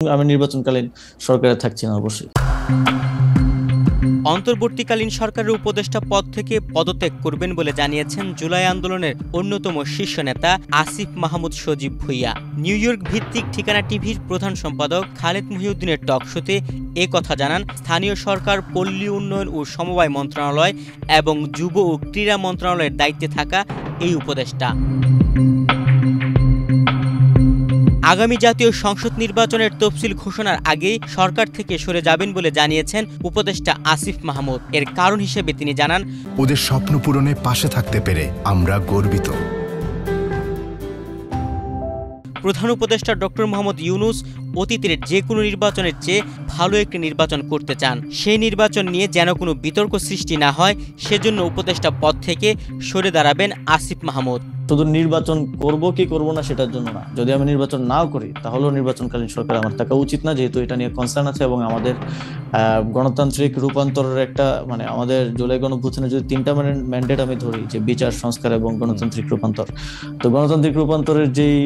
আমি নির্বাচনকালীন সরকারে থাকছি না অবশ্যই। অন্তর্বর্তীকালীন সরকারের উপদেষ্টা পদ থেকে পদত্যাগ করবেন বলে জানিয়েছেন জুলাই আন্দোলনের অন্যতম শীর্ষ নেতা আসিফ মাহমুদ সজীব ভুঁইয়া। নিউ ইয়র্ক ভিত্তিক ঠিকানা টিভির প্রধান সম্পাদক খালেদ মহিউদ্দিনের টক শোতে এ কথা জানান স্থানীয় সরকার, পল্লী উন্নয়ন ও সমবায় মন্ত্রণালয় এবং যুব ও ক্রীড়া মন্ত্রণালয়ের দায়িত্বে থাকা এই উপদেষ্টা আগামী জাতীয় সংসদ নির্বাচনের তফসিল ঘোষণার আগেই সরকার থেকে সরে যাবেন বলে জানিয়েছেন উপদেষ্টা আসিফ মাহমুদ। এর কারণ হিসেবে তিনি জানান, ওদের স্বপ্ন পূরণে পাশে থাকতে পেরে আমরা গর্বিত। প্রধান উপদেষ্টা ডক্টর মোহাম্মদ ইউনূস অতীতের যে কোনো নির্বাচনের চেয়ে ভালো একটি নির্বাচন করতে চান। সেই নির্বাচন নিয়ে যেন কোনো বিতর্ক সৃষ্টি না হয়, সেজন্য উপদেষ্টা পদ থেকে সরে দাঁড়াবেন আসিফ মাহমুদ। শুধু নির্বাচন করব কি করব না সেটার জন্য না, যদি আমি নির্বাচন নাও করি তাহলেও নির্বাচনকালীন সরকার আমার থাকা উচিত না, যেহেতু এটা নিয়ে কনসার্ন আছে এবং আমাদের গণতান্ত্রিক রূপান্তরের একটা আমাদের জুলাই গণঅভ্যুত্থানে যদি 3টা ম্যান্ডেট আমি ধরি, যে বিচার, সংস্কার এবং গণতান্ত্রিক রূপান্তর, তো গণতান্ত্রিক রূপান্তরের যেই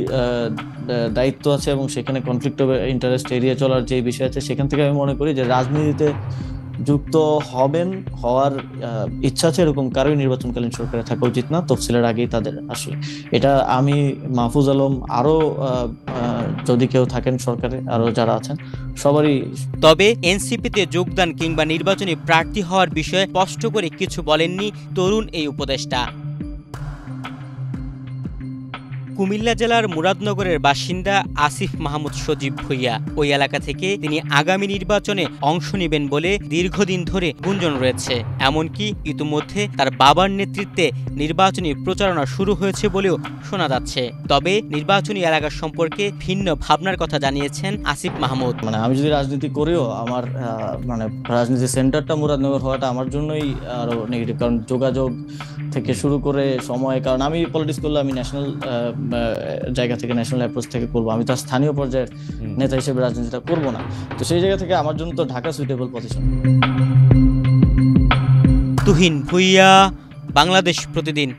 দায়িত্ব আছে এবং সেখানে কনফ্লিক্ট অফ ইন্টারেস্ট এড়িয়ে চলার যে বিষয় আছে, সেখান থেকে আমি মনে করি যে রাজনীতিতে যুক্ত হওয়ার ইচ্ছা আছে এরকম কারোই নির্বাচনকালীন সরকারে থাকা উচিত না, তফসিলের আগেই তাদের আসলে। এটা আমি, মাহফুজ আলম, আরো যদি কেউ থাকেন সরকারে, আরো যারা আছেন সবারই। তবে এনসিপিতে যোগদান কিংবা নির্বাচনী প্রার্থী হওয়ার বিষয়ে স্পষ্ট করে কিছু বলেননি তরুণ এই উপদেষ্টা। কুমিল্লা জেলার মুরাদনগরের বাসিন্দা আসিফ মাহমুদ সজীব ভুঁইয়া। ওই এলাকা থেকে তিনি আগামী নির্বাচনে অংশ নেবেন বলে দীর্ঘদিন ধরে গুঞ্জন রয়েছে। এমনকি ইতিমধ্যে তার বাবার নেতৃত্বে নির্বাচনী প্রচারণা শুরু হয়েছে বলেও শোনা যাচ্ছে। তবে নির্বাচনী এলাকা সম্পর্কে ভিন্ন ভাবনার কথা জানিয়েছেন আসিফ মাহমুদ। আমি যদি রাজনীতি করিও, আমার রাজনীতির সেন্টারটা মুরাদনগর হওয়াটা আমার জন্যই আরো নেগেটিভ, কারণ যোগাযোগ থেকে শুরু করে সময়, কারণ আমি পলিটিক্স করলে আমি ন্যাশনাল জায়গা থেকে, ন্যাশনাল অ্যাপ্রোচ থেকে করবো, আমি তো স্থানীয় পর্যায়ের নেতা হিসেবে রাজনীতিটা করবো না। তো সেই জায়গা থেকে আমার জন্য তো ঢাকা সুইটেবল পজিশন। তুহিন ভুঁইয়া, বাংলাদেশ প্রতিদিন।